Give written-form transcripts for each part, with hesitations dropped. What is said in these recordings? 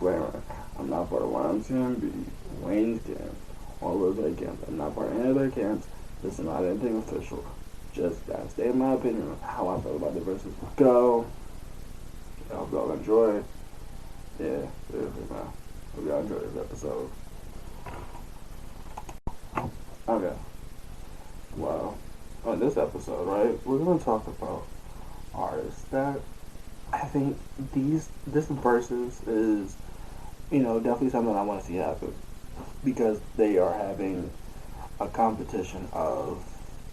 disclaimer, I'm not part of YMCMB, Wayne's camp, or Rose camp. I'm not part of any of their camps. This is not anything official. Just that state my opinion on how I feel about the verses. Go. I hope y'all enjoy. Yeah, seriously, man. Hope y'all enjoy this episode. Okay. Well, on this episode, right, we're gonna talk about artists that I think this versus is, definitely something I want to see happen because they are having a competition of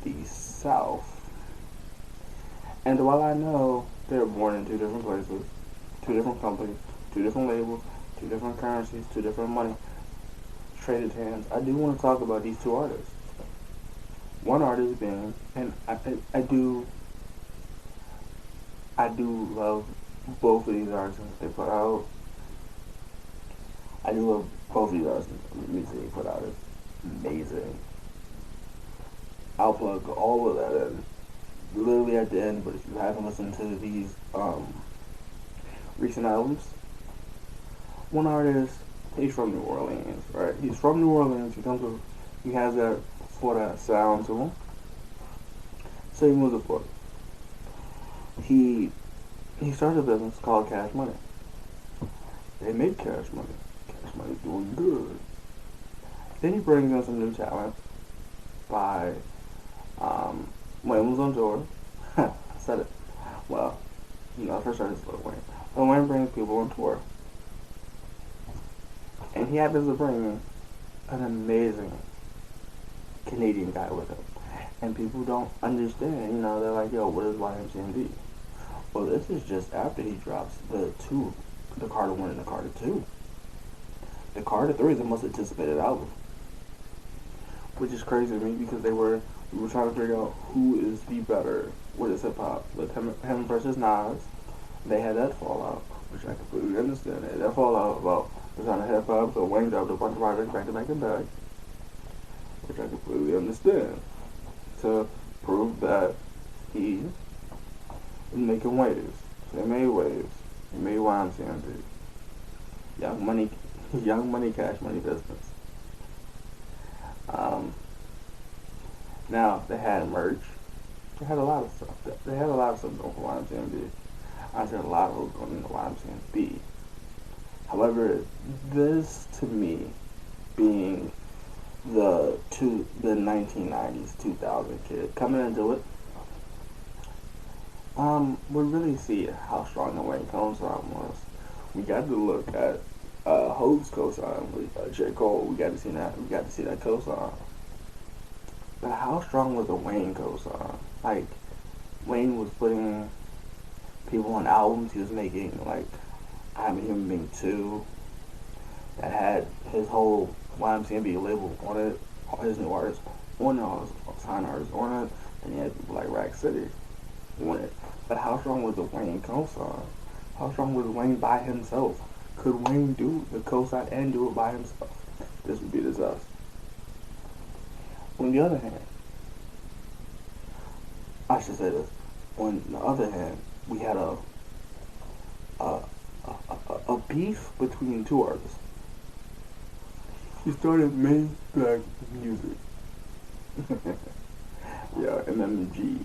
the South. And while I know they're born in two different places, two different companies, two different labels, two different currencies, two different money traded hands, I do want to talk about these two artists. One artist being, and I do love both of these artists they put out. I do love both of these artists. The music they put out is amazing. I'll plug all of that in literally at the end, but if you haven't listened to these recent albums, one artist, he's from New Orleans, right? He's from New Orleans. He has that Florida sound to him. So he moves to Florida. He started a business called Cash Money. They make Cash Money. Cash Money's doing good. Then he brings in some new talent by Wayne was on tour. I said it. Well, first artist Lil Wayne. Lil Wayne brings people on tour. And he happens to bring an amazing Canadian guy with him. And people don't understand, they're like, yo, what is YMCMB? Well, this is just after he drops the Carter 1 and the Carter 2. The Carter 3 is the most anticipated album. Which is crazy to me because we were trying to figure out who is the better with his hip hop. With him versus Nas, they had that fallout, which I completely understand. They had that fallout about the sound of hip hop, so Wayne dropped a bunch of projects back to back and back, which I completely understand. To prove that he is making waves. So they made waves. They made YMCMB. Young money, cash money business. Now, they had merch. They had a lot of stuff. They had a lot of stuff going for YMCMB. I said a lot of it going into YMCMB. However, this, to me, being the 1990s, 2000 kid, coming into it, we really see how strong the Wayne cosign was. We got to look at Hope's cosign with J. Cole. We got to see that cosign. But how strong was the Wayne cosign? Like, Wayne was putting people on albums. He was making, like, I'm a Human Being 2 that had his whole YMCMB label on it, all his new artists on it, all his signed artists on it, and he had people like Rack City on it. But how strong was the Wayne cosign? How strong was Wayne by himself? Could Wayne do the cosign and do it by himself? This would be disaster. On the other hand, I should say this. On the other hand, we had a beef between two artists. He started making black music. Yeah, MMG,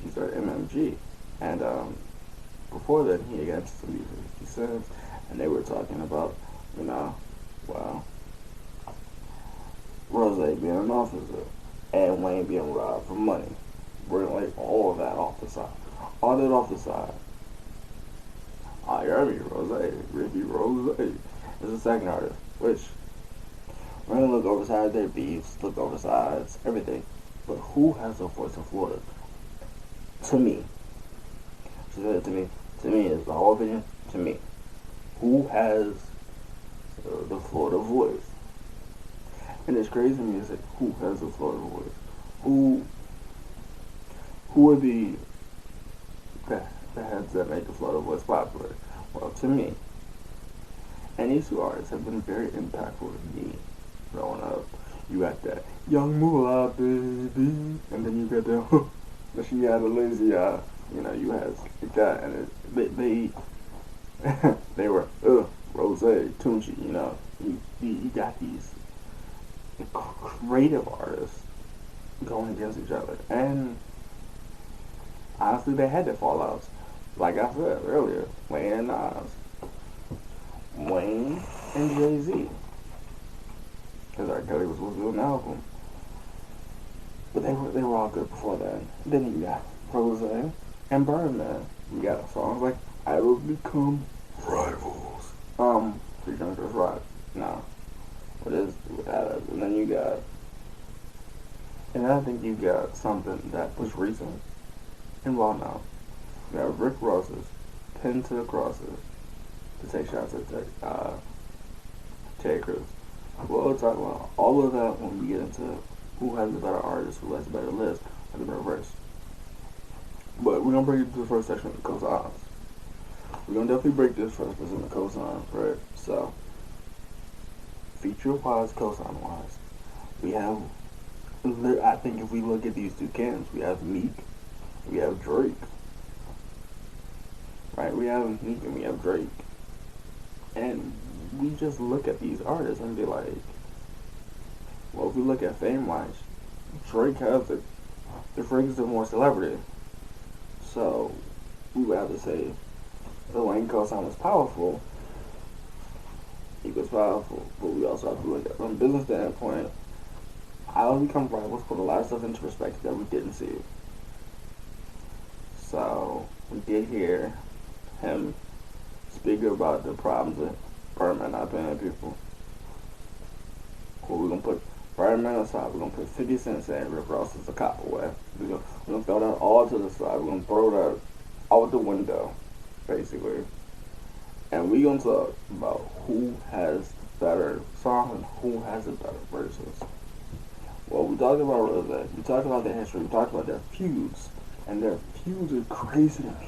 he started MMG. And before that, he got into some music, he said, and they were talking about, Rose being an officer and Wayne being robbed for money. We're gonna lay all of that off the side. All that off the side. I heard me, Rose. Ricky Rose is the second artist, which we're gonna look over sides their beefs, look over sides, everything. But who has the voice in Florida? To me. She said it to me. To me, it's my whole opinion. To me. Who has the Florida voice? And it's crazy to me to say, who has the Florida voice? Who are the heads that make the Florida voice popular? Well, to me, and these two artists have been very impactful to me growing up. You got that young moolah, baby, and then you got that she had a lazy eye. You had like that, and They were, Rose, Tunchi, you know. You got these creative artists going against each other. And honestly, they had their fallouts. Like I said earlier, Wayne and Nas, Wayne and Jay-Z. Because R. Kelly was supposed to do an album. But they were all good before then. Then you got Rose and Birdman. You got songs like I Will Become Rivals. Featuring Chris Rock. No. What is that? And then you got, and then I think you got something that was recent and well known. You got Rick Ross's Pin to the Crosses to take shots at Terry Crews. We'll talk about all of that when we get into who has the better artist, who has the better list, or the better verse. But we're gonna break it to the first section of the cosigns. We're gonna definitely break this first in the cosigns, right? So, feature wise, cosign wise, we have, I think if we look at these two camps, we have Meek, we have Drake. Right? We have Meek and we have Drake. And we just look at these artists and be like, well, if we look at fame wise, Drake has the Drake is the more celebrity. So we would have to say the Wayne cosign was powerful. He was powerful, but we also have to look at from a business standpoint, how we become rivals put a lot of stuff into perspective that we didn't see. So we did hear him speak about the problems with Birdman not paying people. Cool, we're gonna put Birdman aside, we're gonna put 50 Cent saying Rick Ross is a cop away. We're gonna throw that all to the side, we're gonna throw that out the window, basically. And we're gonna talk about who has better songs and who has the better verses. Well, we talked about Rose, we talked about their history, we talked about their feuds, and their feuds are crazy to me.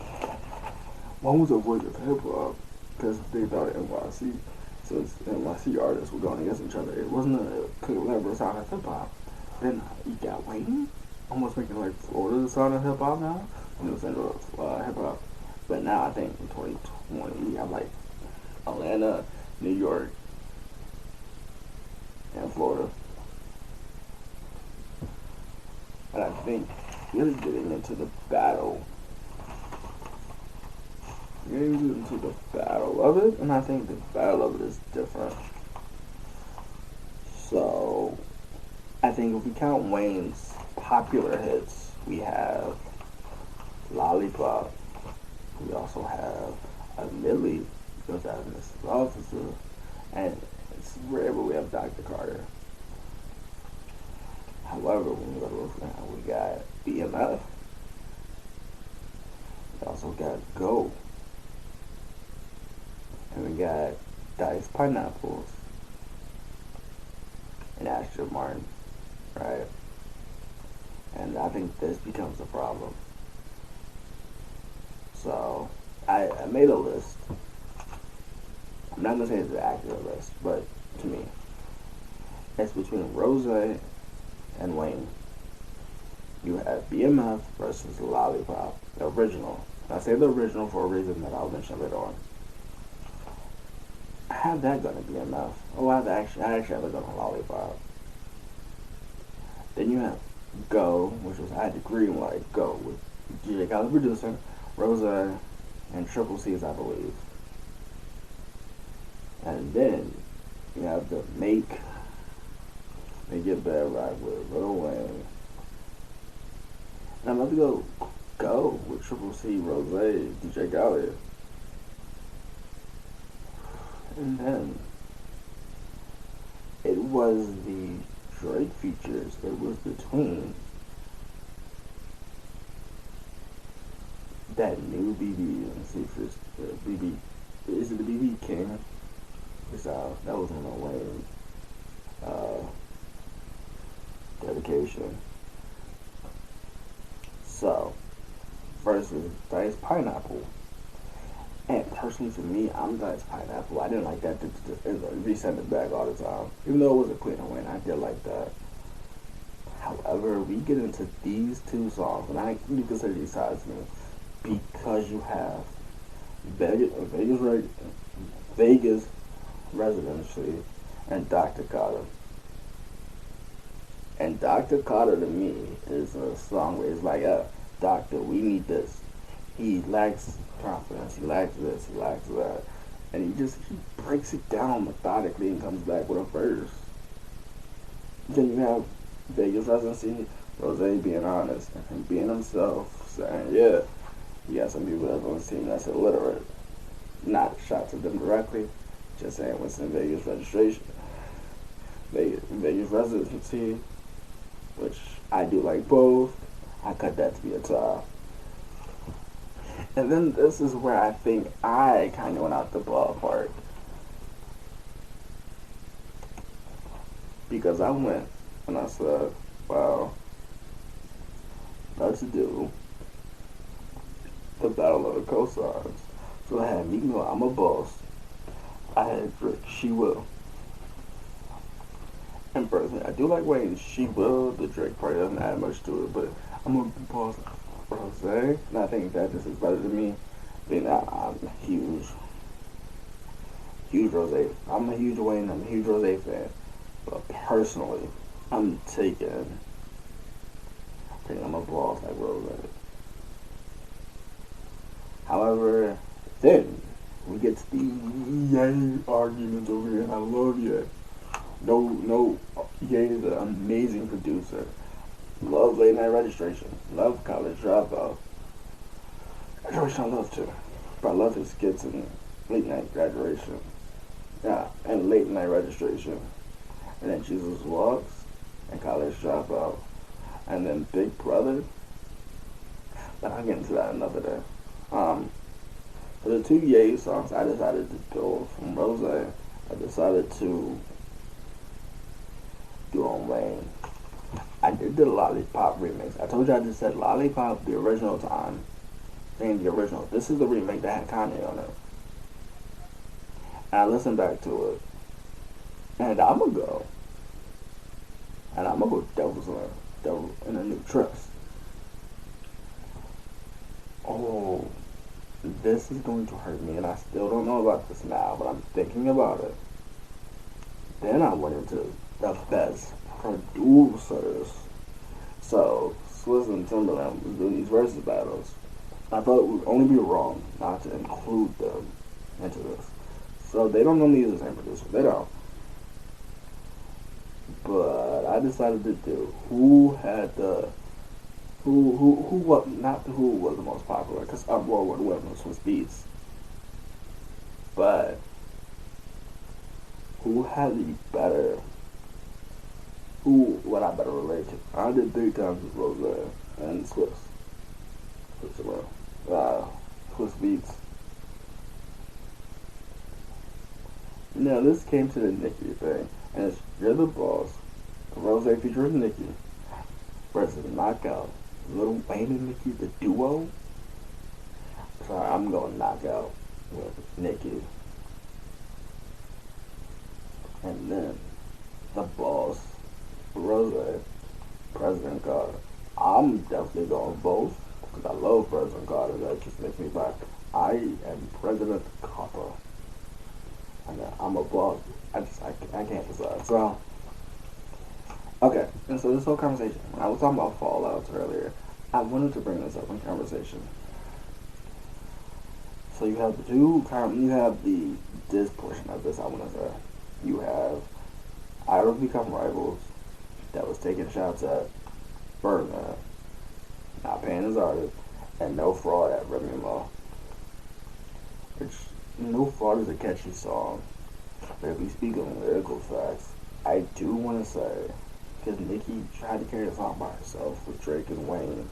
One was a voice of hip hop because they thought NYC, since NYC artists were going against each other, it wasn't a clever sound of hip hop. Then you got Wayne, almost making like Florida the sound of hip hop now, when it was into hip hop. But now I think in 2020 you have like Atlanta, New York, and Florida. And I think really getting into the battle. Getting into the battle of it, and I think the battle of it is different. So, I think if we count Wayne's popular hits, we have Lollipop. We also have a Millie, because that's Mrs. Officer, and it's rare, but we have Dr. Carter. However, when we go to look now, we got BMF. We also got Go. And we got Diced Pineapples and Asher Martin, right? And I think this becomes a problem. So, I made a list. I'm not going to say it's an accurate list, but to me, it's between Rose and Wayne. You have BMF versus Lollipop, the original. And I say the original for a reason that I'll mention later on. I have that gun to BMF. Oh, I actually have a gun on Lollipop. Then you have Go, which was I had to agree on like Go with DJ Khaled producing, Rosa, and Triple C's, I believe. And then you have the Make It Better right with Lil Wayne. And I'm about to go with Triple C, Rose, DJ Khaled. And then it was the Drake features. It was between that new BB and see if it's BB. Is it the BB King? It's out. That was on my way. Dedication. So versus Diced Pineapple. And personally, for me, I'm Diced Pineapple. I didn't like that to resend it back all the time. Even though it was a clean win, I did like that. However, we get into these two songs, and I do consider these sides to me, because you have Vegas residency, and Dr. Carter. And Dr. Carter to me is a song where it's like, Doctor, we need this. He lacks confidence, he lacks this, he lacks that. And he breaks it down methodically and comes back with a verse. Then you have Vegas residency, Rose being honest and being himself, saying, yeah, you got some people that's on the team that's illiterate. Not shots at them directly, just saying what's in Vegas registration. Vegas residency, which I do like both. I cut that to be a tie. And then this is where I think I kind of went out the ballpark. Because I went and I said, well, let's do the battle of the cosigns. So I had Meek Mill, I'm a Boss. I had Drake, She Will. And personally, I do like Wayne, She Will. The Drake part doesn't add much to it, but I'm a Boss Rose. And I think that just is better than me. Being that I'm huge Rose. I'm a huge Wayne, I'm a huge Rose fan. But personally, I'm taking I'm a Boss like Rose. However, then we get to the Ye arguments over here, and I love Ye. No, Ye is an amazing producer. Love Late Night Registration. Love College Dropout. Graduation I love too. But I love his skits in Late Night Graduation. Yeah, and Late Night Registration. And then Jesus Walks and College Dropout. And then Big Brother. But I'll get into that another day. For the two Ye songs, I decided to go from Rose. I decided to do on Wayne. I did the Lollipop remix. I told you I just said Lollipop the original time. Saying the original. This is the remake that had Kanye on it. And I listened back to it. And I'm gonna go. And I'm gonna go Devil in a New Trust. Oh, this is going to hurt me, and I still don't know about this now, but I'm thinking about it. Then I went into the best producers. So, Swizz and Timberland was doing these versus battles. I thought it would only be wrong not to include them into this. So, they don't normally use the same producer. They don't. But I decided to do who had the not who was the most popular, because Uproar would win was Beats, but who had the better, what I better relate to. I did 3 times with Rose and Swizz. Swizz Beats. Now this came to the Nicki thing, and it's You're the Boss, Rose featuring Nicki, versus Knockout. Lil Wayne and Nicki, the duo. Sorry, I'm going Knockout with Nicki. And then the Boss, Rose, President Carter. I'm definitely going both because I love President Carter. That just makes me laugh. I am President Carter. And I'm a boss. I can't decide. So, okay. And so this whole conversation, when I was talking about fallouts earlier, I wanted to bring this up in conversation. So you have the this portion of this, I want to say. You have Idols Become Rivals that was taking shots at Birdman, not paying his artist, and No Fraud at Remy Ma. Which, No Fraud is a catchy song, but if we speak on lyrical facts, I do want to say, because Nicki tried to carry the song by herself with Drake and Wayne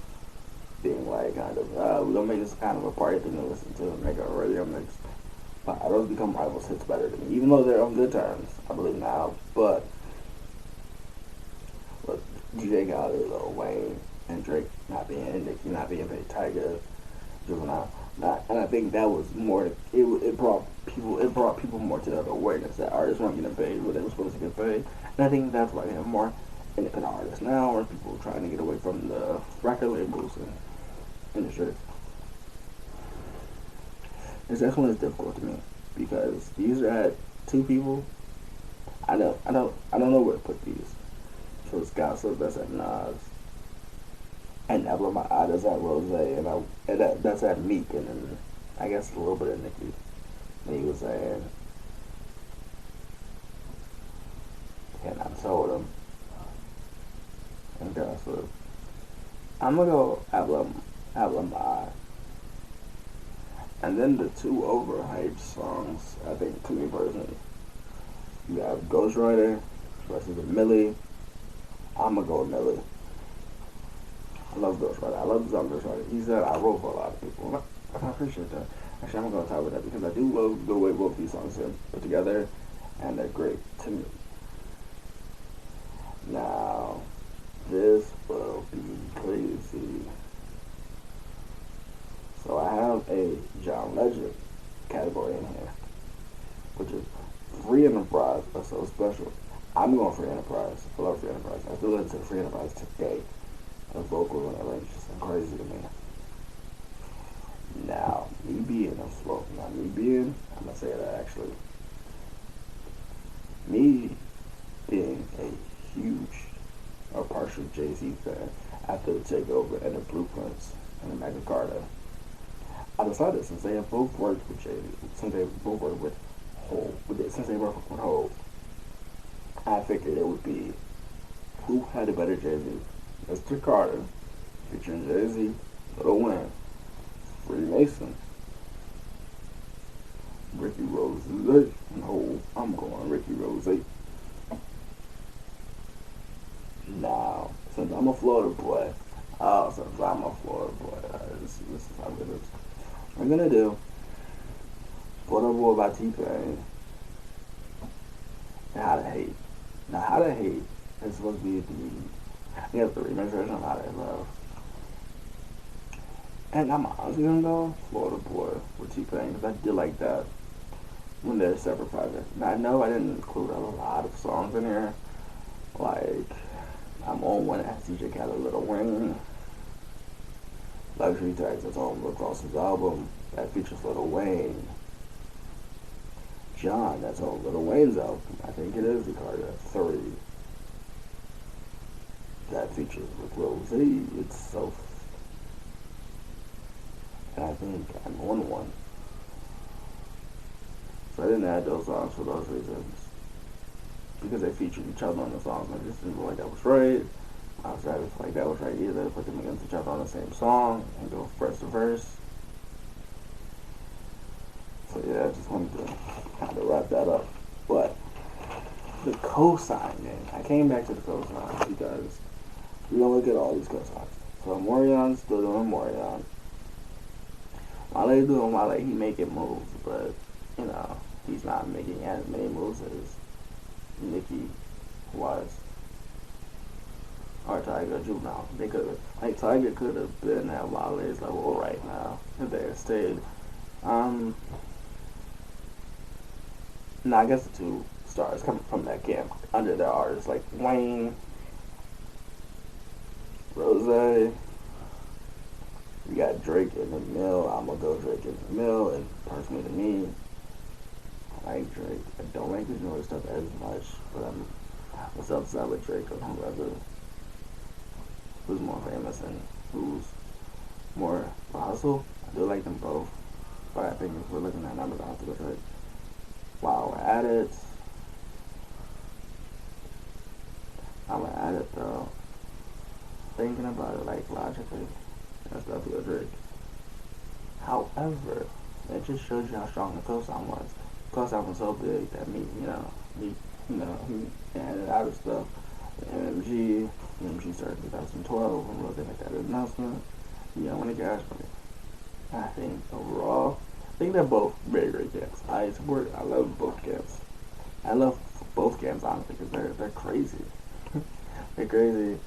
being like kind of, we're gonna make this kind of a party thing to listen to and make a radio mix. But Idols Become Rivals hits better than me, even though they're on good terms, I believe now. But DJ Khaled, Lil Wayne, and Drake not being, and Nicki not being paid, Tiger, Juvenile, and I think that was more. It brought people more to the awareness that artists weren't getting paid what they were supposed to get paid, and I think that's why we have more independent artists now, or people trying to get away from the record labels and industry. It's definitely difficult to me because these are at two people. I don't know where to put these. So it's Gossip, that's at Nas, and Never My Eye, that's at Rose, that's at Meek, and then I guess a little bit of Nicki. And he was saying, and I told him, and Gossip. I'm gonna go Emblem Eye. And then the two overhyped songs, I think, to me personally, you have Ghostwriter versus Millie. I'm gonna go with Millie. I love Ghostwriter. I love the song Ghostwriter. He said I wrote for a lot of people. I appreciate that. Actually, I'm gonna go top with that because I do love the way both these songs are put together, and they're great to me. Now, this will be crazy. So I have a John Legend category in here, which is Free Enterprise. That's so special. I'm going Free Enterprise. I love Free Enterprise. I still listen to Free Enterprise today. The vocals and the range is crazy to me. Now, me being a slow, not me being, I'm gonna say that actually. Me being a huge or partial Jay-Z fan after the takeover and the blueprints and the Magna Carta, I decided since they have both worked with Jay-Z, since they both worked with since they worked with Hov, I figured it would be who had a better Jay-Z. Mr. Carter, featuring Jay-Z, Lil Wayne, Freemason, Ricky Rose. No, I'm going Ricky Rose. Now, since I'm a Florida boy, this is how it is. We're gonna do Florida Boy by T-Pain and How to Hate. Now, How to Hate is supposed to be the remix version of How to Love. And I'm honestly gonna go Florida Boy with T-Pain because I did like that when they're separate projects. Now, I know I didn't include a lot of songs in here, like I'm on one that has DJ Khaled, Lil Wayne, Luxury Tax, that's on Rick Ross's album, that features Lil Wayne, John, that's on Lil Wayne's album, I think it is Ricardo, 3, that features with Lil Z, it's so, and I think I'm on one. So I didn't add those songs for those reasons. Because they featured each other on the songs. I just didn't feel like that was right. I was trying to feel like that was right either to put them against each other on the same song and go verse to verse. So yeah, I just wanted to kind of wrap that up. But the cosign, man. I came back to the cosign because we're gonna look at all these cosigns. So Morion's still doing Morion. Wale's doing Wale, he making moves, but you know, he's not making as many moves as Nicki was, or Tiger Juvenile. They could have, like Tiger could have been at Wale's level right now if they had stayed. No, I guess the two stars coming from that camp under their artists like Wayne, Rose. We got Drake in the mill. I'm gonna go Drake in the mill, and personally to me, I like Drake. I don't like his newer stuff as much, but I'm what's upside with Drake or whoever who's more famous and who's more hustle. I do like them both, but I think if we're looking at numbers, I have to go Drake. While we're at it, I'm gonna add it though. Thinking about it like logically, that's definitely a Drake. However, it just shows you how strong the cosign was. The cosign was so big that he added other stuff. MMG started in 2012 when Rose made that announcement. When it got I think overall, I think they're both very great camps. I love both camps. I love both camps honestly because they're crazy. They're crazy.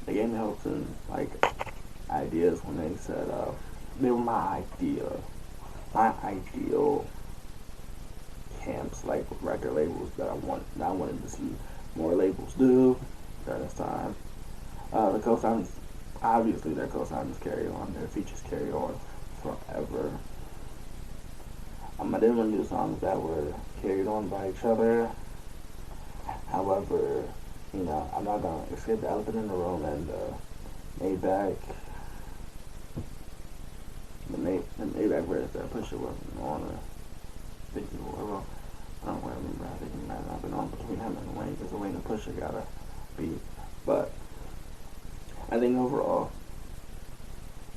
They gave me hopes and like ideas when they said they were my ideal camps, like record labels that I wanted to see more labels do during this time. The cosigns, obviously their cosigns carry on, their features carry on forever. I didn't want to do songs that were carried on by each other. However, I'm not gonna escape the elephant in the room and Maybach, the Maybach verse that Pusha wasn't on, or Vicky or whatever. I don't remember. I think it might not have been on between him and Wayne, because Wayne and Pusha got a beat. But I think overall,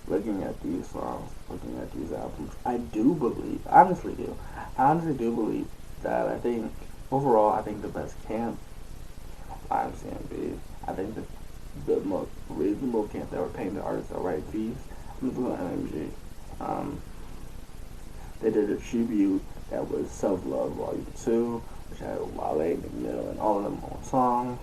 looking at these songs, looking at these albums, I do believe, honestly do believe that overall, I think the best camp, IMCMB, I think the most reasonable camp that were paying the artists the right fees, I'm just going to MMG. They did a tribute that was Self Love Volume 2, which had Wale, McMill, and all of them on song.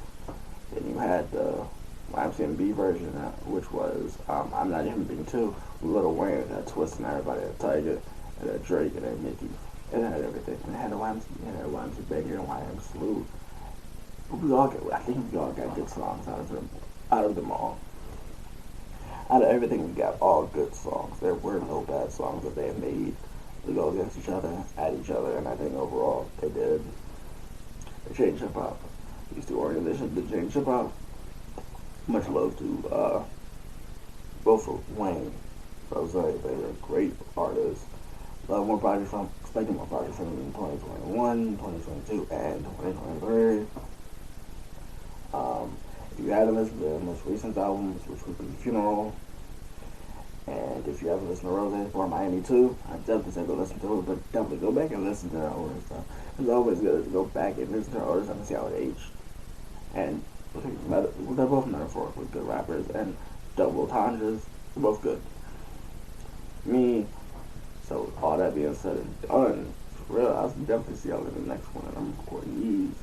Then you had the YMCMB version, which was I'm Not Even Being 2, with Lil Wayne, that Twist and everybody, that Tiger, and that Drake, and that Nicki. It had everything. And it had a YMC Banger and YM Salute. I think we all got good songs out of them all. Out of everything, we got all good songs. There were no bad songs that they made to go against each other, at each other, and I think overall they did. They changed hip hop. These two organizations did change hip hop. Much love to both of Wayne, Rose. They were great artists. Expecting more projects from them in 2021, 2022, and 2023. If you haven't listened to their most recent albums, which would be Funeral, and if you haven't listened to Rose or Miami 2, I definitely say go listen to it, but definitely go back and listen to their older stuff. It's always good to go back and listen to their older stuff and see how it aged. And they're both metaphorically good rappers, and double entendres, they're both good. So all that being said and done, for real, I'll definitely see y'all in the next one, and I'm recording these.